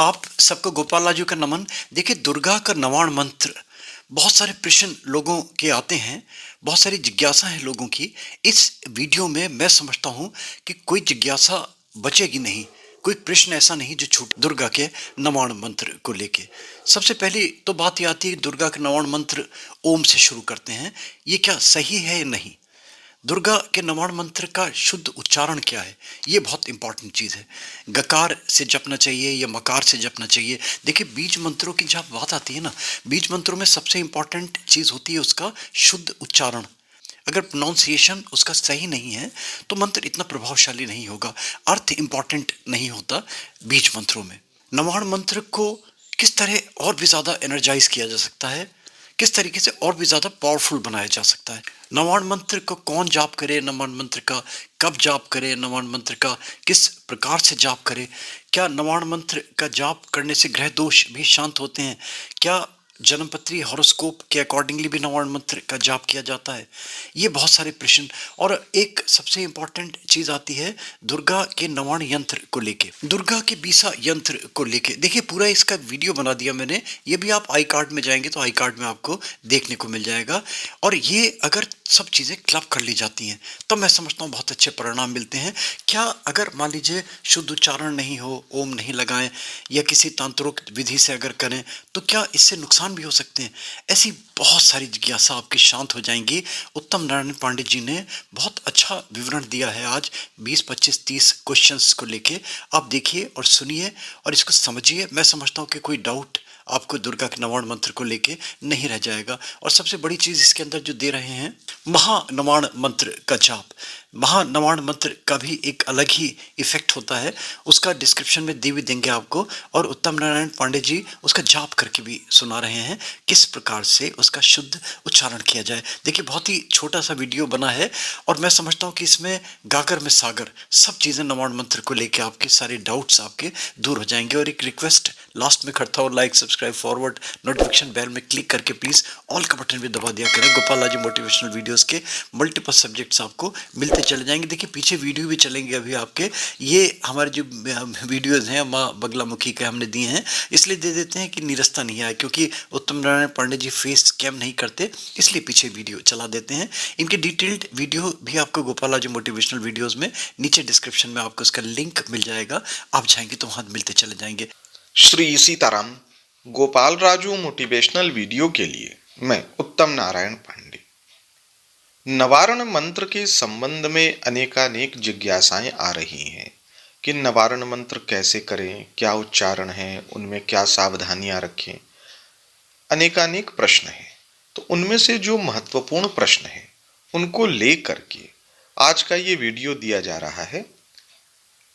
आप सबको गोपाल लाजू का नमन। देखिए, दुर्गा का नवाण मंत्र, बहुत सारे प्रश्न लोगों के आते हैं, बहुत सारी जिज्ञासा है लोगों की। इस वीडियो में मैं समझता हूँ कि कोई जिज्ञासा बचेगी नहीं, कोई प्रश्न ऐसा नहीं जो छूट दुर्गा के नवाण मंत्र को लेके। सबसे पहली तो बात ये आती है कि दुर्गा के नवाण मंत्र ओम से शुरू करते हैं, ये क्या सही है या नहीं? दुर्गा के नवाण मंत्र का शुद्ध उच्चारण क्या है, ये बहुत इंपॉर्टेंट चीज़ है। गकार से जपना चाहिए या मकार से जपना चाहिए? देखिए, बीज मंत्रों की जब बात आती है ना, बीज मंत्रों में सबसे इंपॉर्टेंट चीज़ होती है उसका शुद्ध उच्चारण। अगर प्रोनाउंसिएशन उसका सही नहीं है तो मंत्र इतना प्रभावशाली नहीं होगा, अर्थ इंपॉर्टेंट नहीं होता बीज मंत्रों में। नवाण मंत्र को किस तरह और भी ज़्यादा एनर्जाइज किया जा सकता है, किस तरीके से और भी ज़्यादा पावरफुल बनाया जा सकता है? नवाण मंत्र को कौन जाप करे, नवाण मंत्र का कब जाप करे, नवाण मंत्र का किस प्रकार से जाप करे? क्या नवाण मंत्र का जाप करने से ग्रह दोष भी शांत होते हैं? क्या जन्मपत्री हॉरोस्कोप के अकॉर्डिंगली भी नवाण मंत्र का जाप किया जाता है? ये बहुत सारे प्रश्न। और एक सबसे इंपॉर्टेंट चीज आती है दुर्गा के नवाण यंत्र को लेके, दुर्गा के बीसा यंत्र को लेके। देखिए, पूरा इसका वीडियो बना दिया मैंने, ये भी आप आई कार्ड में जाएंगे तो आई कार्ड में आपको देखने को मिल जाएगा। और ये अगर सब चीज़ें क्लब कर ली जाती हैं तो मैं समझता हूँ बहुत अच्छे परिणाम मिलते हैं। क्या अगर मान लीजिए शुद्ध उच्चारण नहीं हो, ओम नहीं लगाएं या किसी तांत्रिक विधि से अगर करें तो क्या इससे नुकसान भी हो सकते हैं? ऐसी बहुत सारी जिज्ञासा आपकी शांत हो जाएंगी। उत्तम नारायण पांडे जी ने बहुत अच्छा विवरण दिया है आज 20, 25, 30 क्वेश्चंस को लेके। आप देखिए और सुनिए और इसको समझिए। मैं समझता हूँ कि कोई डाउट आपको दुर्गा के नवाण मंत्र को लेके नहीं रह जाएगा। और सबसे बड़ी चीज इसके अंदर जो दे रहे हैं, महानवाण मंत्र का जाप। महानवाण मंत्र का भी एक अलग ही इफेक्ट होता है, उसका डिस्क्रिप्शन में दे भी देंगे आपको। और उत्तम नारायण पांडे जी उसका जाप करके भी सुना रहे हैं किस प्रकार से उसका शुद्ध उच्चारण किया जाए। देखिए, बहुत ही छोटा सा वीडियो बना है और मैं समझता हूँ कि इसमें गागर में सागर सब चीज़ें नवाण मंत्र को लेके आपके सारे डाउट्स आपके दूर हो जाएंगे। और एक रिक्वेस्ट लास्ट में करता हूँ, like, subscribe, forward, notification bell में क्लिक करके प्लीज़ ऑल का बटन भी दबा दिया करें। गोपाल लाजी मोटिवेशनल वीडियोस के मल्टीपल सब्जेक्ट्स आपको मिलते चले जाएंगे। देखिए, पीछे वीडियो भी चलेंगे अभी आपके। ये हमारे जो वीडियोस हैं माँ बगलामुखी के हमने दिए हैं, इसलिए दे देते हैं कि निरस्ता नहीं आए, क्योंकि उत्तम नारायण पांडे जी फेस स्कैम नहीं करते, इसलिए पीछे वीडियो चला देते हैं। इनके डिटेल्ड वीडियो भी आपको गोपाल लाजी मोटिवेशनल वीडियोस में नीचे डिस्क्रिप्शन में आपको उसका लिंक मिल जाएगा, आप जाएंगे तो वहां मिलते चले जाएंगे। श्री सीताराम। गोपाल राजू मोटिवेशनल वीडियो के लिए मैं उत्तम नारायण पांडे। नवारण मंत्र के संबंध में अनेकानेक जिज्ञासाएं आ रही हैं कि नवारण मंत्र कैसे करें, क्या उच्चारण है, उनमें क्या सावधानियां रखें। अनेकानेक प्रश्न हैं, तो उनमें से जो महत्वपूर्ण प्रश्न हैं उनको लेकर के आज का ये वीडियो दिया जा रहा है।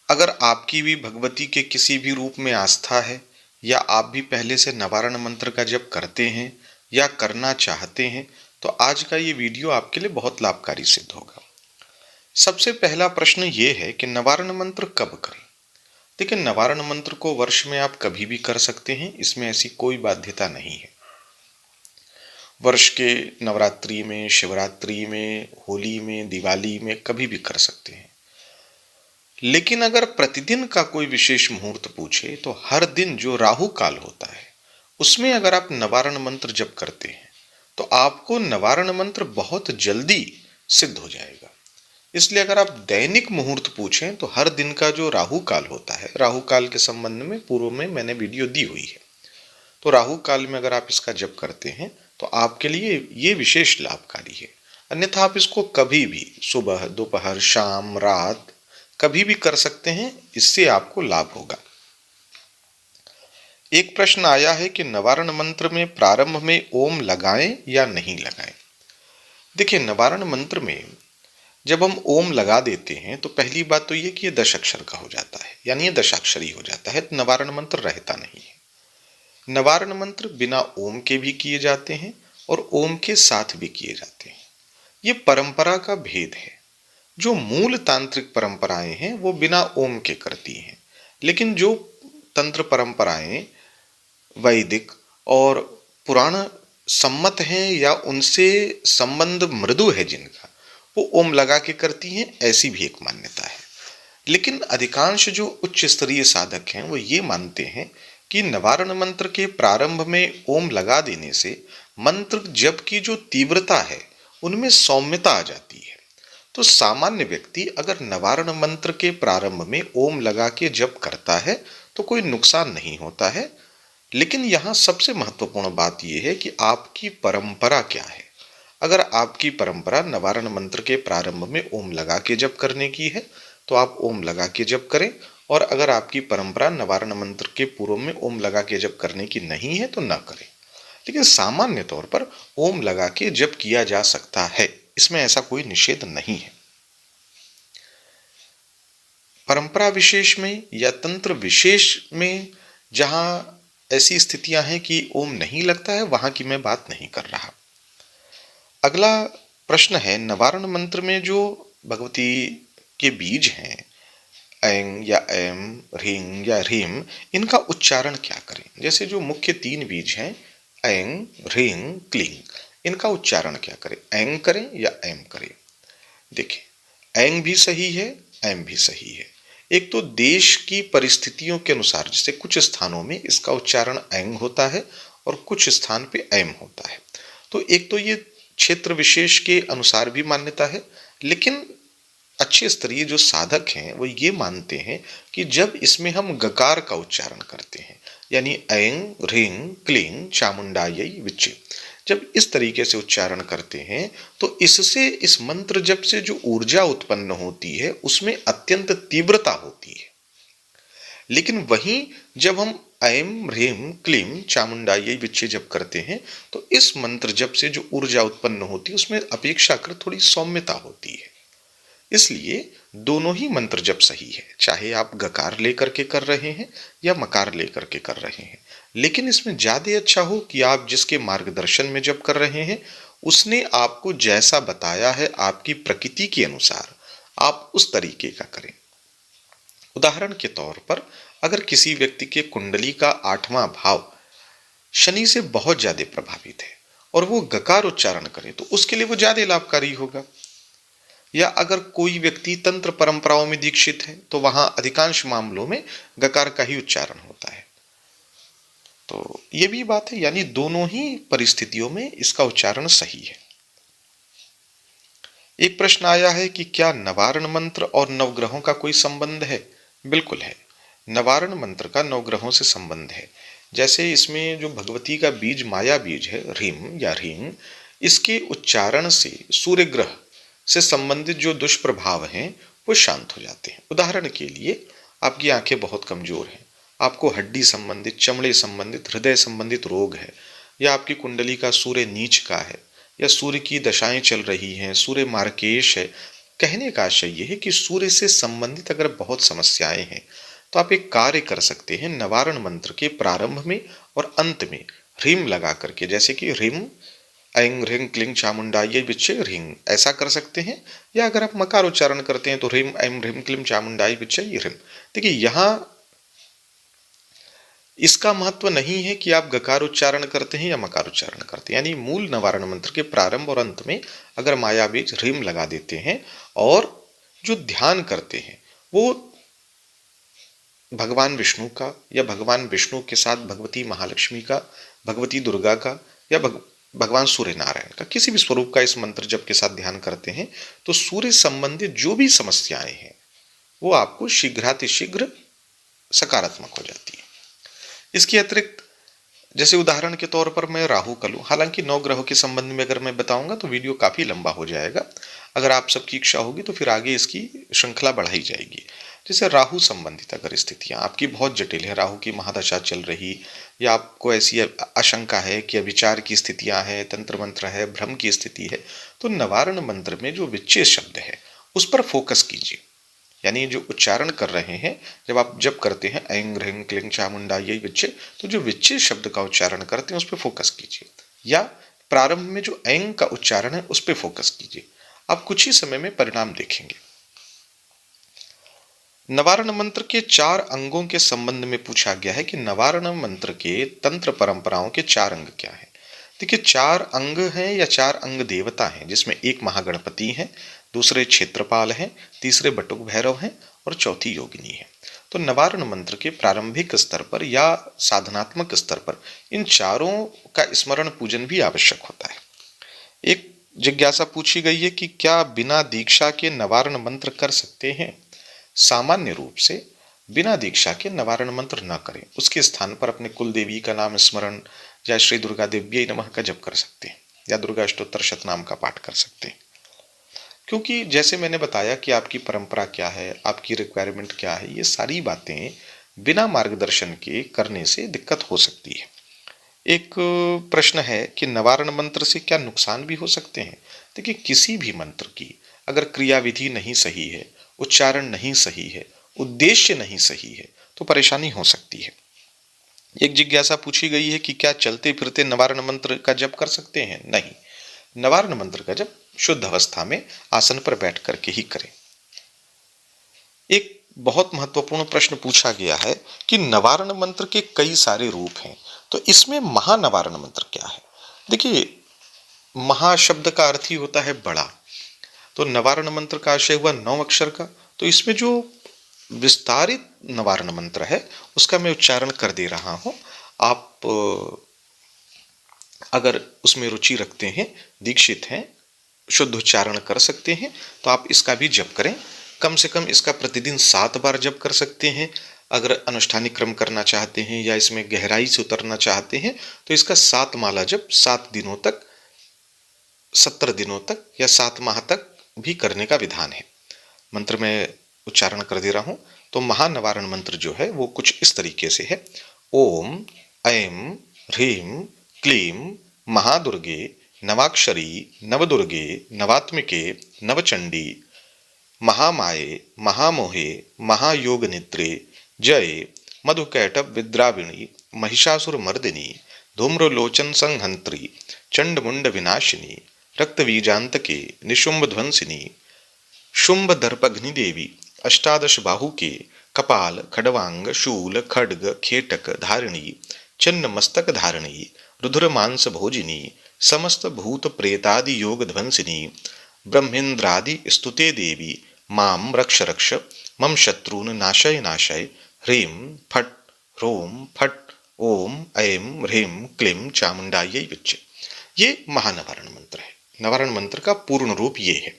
अगर आपकी भी भगवती के किसी भी रूप में आस्था है या आप भी पहले से नवारण मंत्र का जप करते हैं या करना चाहते हैं तो आज का ये वीडियो आपके लिए बहुत लाभकारी सिद्ध होगा। सबसे पहला प्रश्न ये है कि नवारण मंत्र कब करें। देखिए, नवारण मंत्र को वर्ष में आप कभी भी कर सकते हैं, इसमें ऐसी कोई बाध्यता नहीं है। वर्ष के नवरात्रि में, शिवरात्रि में, होली में, दिवाली में कभी भी कर सकते हैं। लेकिन अगर प्रतिदिन का कोई विशेष मुहूर्त पूछे तो हर दिन जो राहु काल होता है उसमें अगर आप नवारण मंत्र जप करते हैं तो आपको नवारण मंत्र बहुत जल्दी सिद्ध हो जाएगा। इसलिए अगर आप दैनिक मुहूर्त पूछें तो हर दिन का जो राहु काल होता है, राहु काल के संबंध में पूर्व में मैंने वीडियो दी हुई है, तो राहु काल में अगर आप इसका जप करते हैं तो आपके लिए ये विशेष लाभकारी है। अन्यथा आप इसको कभी भी सुबह, दोपहर, शाम, रात कभी भी कर सकते हैं, इससे आपको लाभ होगा। एक प्रश्न आया है कि नवारण मंत्र में प्रारंभ में ओम लगाएं या नहीं लगाएं। देखिए, नवारण मंत्र में जब हम ओम लगा देते हैं तो पहली बात तो ये कि ये 10 अक्षर का हो जाता है, यानी ये 10 अक्षरी हो जाता है, तो नवारण मंत्र रहता नहीं है। नवारण मंत्र बिना ओम के भी किए जाते हैं और ओम के साथ भी किए जाते हैं। ये परंपरा का भेद है। जो मूल तांत्रिक परंपराएं हैं वो बिना ओम के करती हैं, लेकिन जो तंत्र परंपराएं वैदिक और पुराण सम्मत हैं या उनसे संबंध मृदु है जिनका, वो ओम लगा के करती हैं, ऐसी भी एक मान्यता है। लेकिन अधिकांश जो उच्च स्तरीय साधक हैं वो ये मानते हैं कि नवारण मंत्र के प्रारंभ में ओम लगा देने से मंत्र जप की जो तीव्रता है उनमें सौम्यता आ जाती है। तो सामान्य व्यक्ति अगर नवारण मंत्र के प्रारंभ में ओम लगा के जप करता है तो कोई नुकसान नहीं होता है। लेकिन यहाँ सबसे महत्वपूर्ण बात यह है कि आपकी परंपरा क्या है। अगर आपकी परंपरा नवारण मंत्र के प्रारंभ में ओम लगा के जप करने की है तो आप ओम लगा के जप करें, और अगर आपकी परंपरा नवारण मंत्र के पूर्व में ओम लगा के जप करने की नहीं है तो न करें। लेकिन सामान्य तौर पर ओम लगा के जप किया जा सकता है, इसमें ऐसा कोई निषेध नहीं है। परंपरा विशेष में या तंत्र विशेष में जहां ऐसी स्थितियां हैं कि ओम नहीं लगता है, वहां की मैं बात नहीं कर रहा। अगला प्रश्न है, नवारण मंत्र में जो भगवती के बीज हैं ऐंग या एम, ह्रीं या ह्रीम, इनका उच्चारण क्या करें। जैसे जो मुख्य 3 बीज हैं ऐंग, ह्रीं, क्लीं, इनका उच्चारण क्या करें, ऐंग करें या एम करें। देखिए, ऐंग भी सही है, एम भी सही है। एक तो देश की परिस्थितियों के अनुसार, जैसे कुछ स्थानों में इसका उच्चारण ऐंग होता है और कुछ स्थान पे एम होता है। तो एक तो ये क्षेत्र विशेष के अनुसार भी मान्यता है, लेकिन अच्छे स्तरीय जो साधक हैं वो ये मानते हैं कि जब इसमें हम गकार का उच्चारण करते हैं, यानी ऐं ह्रीं क्लीं चामुंडायै विच्चे, जब इस तरीके से उच्चारण करते हैं तो इससे इस मंत्र जप से जो ऊर्जा उत्पन्न होती है उसमें अत्यंत तीव्रता होती है। लेकिन वहीं जब हम ऐं ह्रीं क्लीं चामुंडायै विच्चे जप करते हैं तो इस मंत्र जप से जो ऊर्जा उत्पन्न होती है उसमें अपेक्षाकृत थोड़ी सौम्यता होती है। इसलिए दोनों ही मंत्र जप सही है, चाहे आप गकार लेकर के कर रहे हैं या मकार लेकर के कर रहे हैं। लेकिन इसमें ज्यादा अच्छा हो कि आप जिसके मार्गदर्शन में जप कर रहे हैं उसने आपको जैसा बताया है आपकी प्रकृति के अनुसार आप उस तरीके का करें। उदाहरण के तौर पर अगर किसी व्यक्ति के कुंडली का 8वां भाव शनि से बहुत ज्यादा प्रभावित है और वो गकार उच्चारण करे तो उसके लिए वो ज्यादा लाभकारी होगा। या अगर कोई व्यक्ति तंत्र परंपराओं में दीक्षित है तो वहां अधिकांश मामलों में गकार का ही उच्चारण होता है। तो ये भी बात है, यानी दोनों ही परिस्थितियों में इसका उच्चारण सही है। एक प्रश्न आया है कि क्या नवारण मंत्र और नवग्रहों का कोई संबंध है। बिल्कुल है, नवारण मंत्र का नवग्रहों से संबंध है। जैसे इसमें जो भगवती का बीज माया बीज है ह्रीं या ह्रीं, इसके उच्चारण से सूर्य ग्रह से संबंधित जो दुष्प्रभाव हैं वो शांत हो जाते हैं। उदाहरण के लिए आपकी आंखें बहुत कमजोर हैं, आपको हड्डी संबंधित, चमड़े संबंधित, हृदय संबंधित रोग है, या आपकी कुंडली का सूर्य नीच का है, या सूर्य की दशाएं चल रही हैं, सूर्य मार्केश है। कहने का आशय यह है कि सूर्य से संबंधित अगर बहुत समस्याएं हैं तो आप एक कार्य कर सकते हैं, नवारण मंत्र के प्रारंभ में और अंत में ह्रीं लगा करके, जैसे कि ह्रीं ऐं ह्रीं क्लीं चामुंडायै विच्चे ह्रीं, ऐसा कर सकते हैं। या अगर आप मकार उच्चारण करते हैं तो ह्रीं ऐं ह्रीं क्लीं चामुंडायै विच्चे ह्रीं। देखिए, यहां इसका महत्व नहीं है कि आप गकार उच्चारण करते हैं या मकार उच्चारण करते हैं, यानी मूल नवारण मंत्र के प्रारंभ और अंत में अगर माया बीज ह्रीं लगा देते हैं और जो ध्यान करते हैं वो भगवान विष्णु का या भगवान विष्णु के साथ भगवती महालक्ष्मी का, भगवती दुर्गा का या भगवान सूर्य नारायण का, किसी भी स्वरूप का इस मंत्र जप के साथ ध्यान करते हैं तो सूर्य संबंधित जो भी समस्याएं हैं वो आपको शीघ्रातिशीघ्र सकारात्मक हो जाती है। इसके अतिरिक्त जैसे उदाहरण के तौर पर मैं राहु का लूं, हालांकि 9 ग्रहों के संबंध में अगर मैं बताऊंगा तो वीडियो काफी लंबा हो जाएगा। अगर आप सबकी इच्छा होगी तो फिर आगे इसकी श्रृंखला बढ़ाई जाएगी। जैसे राहु संबंधित अगर स्थितियां आपकी बहुत जटिल है, राहु की महादशा चल रही, या आपको ऐसी आशंका है कि अविचार की स्थितियां हैं, तंत्र मंत्र है, भ्रम की स्थिति है, तो नवारण मंत्र में जो विच्छेद शब्द है उस पर फोकस कीजिए। यानी जो उच्चारण कर रहे हैं, जब आप जप करते हैं ऐं ह्रीं क्लीं चामुंडायै विच्चे, तो जो विच्छेद शब्द का उच्चारण करते हैं उस पर फोकस कीजिए, या प्रारंभ में जो ऐं का उच्चारण है उस पर फोकस कीजिए। आप कुछ ही समय में परिणाम देखेंगे। नवारण मंत्र के 4 अंगों के संबंध में पूछा गया है कि नवारण मंत्र के तंत्र परंपराओं के 4 अंग क्या हैं। देखिए, 4 अंग हैं या 4 अंग देवता हैं, जिसमें एक महागणपति हैं, दूसरे क्षेत्रपाल हैं, तीसरे बटुक भैरव हैं और चौथी योगिनी है। तो नवारण मंत्र के प्रारंभिक स्तर पर या साधनात्मक स्तर पर इन चारों का स्मरण पूजन भी आवश्यक होता है। एक जिज्ञासा पूछी गई है कि क्या बिना दीक्षा के नवारण मंत्र कर सकते हैं? सामान्य रूप से बिना दीक्षा के नवारण मंत्र न करें, उसके स्थान पर अपने कुल देवी का नाम स्मरण या श्री दुर्गा देव्यै नमः का जप कर सकते हैं या दुर्गा अष्टोत्तर शतनाम का पाठ कर सकते हैं। क्योंकि जैसे मैंने बताया कि आपकी परंपरा क्या है, आपकी रिक्वायरमेंट क्या है, ये सारी बातें बिना मार्गदर्शन के करने से दिक्कत हो सकती है। एक प्रश्न है कि नवारण मंत्र से क्या नुकसान भी हो सकते हैं? देखिए, किसी भी मंत्र की अगर क्रियाविधि नहीं सही है, उच्चारण नहीं सही है, उद्देश्य नहीं सही है, तो परेशानी हो सकती है। एक जिज्ञासा पूछी गई है कि क्या चलते फिरते नवारण मंत्र का जप कर सकते हैं? नहीं, नवारण मंत्र का जप शुद्ध अवस्था में आसन पर बैठ करके ही करें। एक बहुत महत्वपूर्ण प्रश्न पूछा गया है कि नवारण मंत्र के कई सारे रूप हैं, तो इसमें महानवारण मंत्र क्या है? देखिए, महाशब्द का अर्थ ही होता है बड़ा, तो नवारण मंत्र का आशय हुआ 9 अक्षर का। तो इसमें जो विस्तारित नवारण मंत्र है उसका मैं उच्चारण कर दे रहा हूं। आप अगर उसमें रुचि रखते हैं, दीक्षित हैं, शुद्ध उच्चारण कर सकते हैं, तो आप इसका भी जप करें। कम से कम इसका प्रतिदिन 7 बार जप कर सकते हैं। अगर अनुष्ठानिक क्रम करना चाहते हैं या इसमें गहराई से उतरना चाहते हैं तो इसका 7 माला जप 7 दिनों तक, 17 दिनों तक या 7 माह तक भी करने का विधान है। मंत्र में उच्चारण कर दे रहा हूं। तो महानवारण मंत्र जो है वो कुछ इस तरीके से है। ओम ऐं ह्रीं क्लीं महादुर्गे नवाक्षरी नवदुर्गे नवात्मिके नवचंडी महामाये महामोहे महायोग निद्रे जय मधुकैटभ विद्राविणी महिषासुरमर्दिनी धूम्रलोचन संहंत्री चंडमुंड विनाशिनी रक्तबीजांतके निशुंभ ध्वंसिनी शुंभ दर्पघ्नि देवी अष्टादश बाहु के कपाल खडवांग शूल खड्ग खेटक धारिणी चिन्ह मस्तक धारिणी रुद्र मांस भोजिनी समस्त भूत प्रेतादि योग ध्वंसिनी ब्रह्मेन्द्रादि स्तुते देवी माम रक्ष रक्ष मम शत्रून नाशय नाशय ह्रीं फट ह्रों फट ओम ऐं ह्रीं क्लीं चामुंडायै विच्चे। ये महानवारण मंत्र है। नवारण मंत्र का पूर्ण रूप ये है।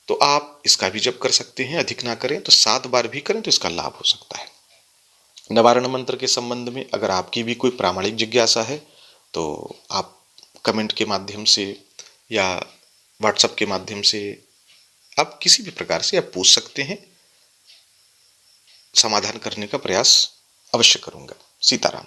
तो आप इसका भी जप कर सकते हैं, अधिक ना करें तो 7 बार भी करें तो इसका लाभ हो सकता है। नवारण मंत्र के संबंध में अगर आपकी भी कोई प्रामाणिक जिज्ञासा है तो आप कमेंट के माध्यम से या व्हाट्सएप के माध्यम से आप किसी भी प्रकार से आप पूछ सकते हैं। समाधान करने का प्रयास अवश्य करूंगा। सीताराम।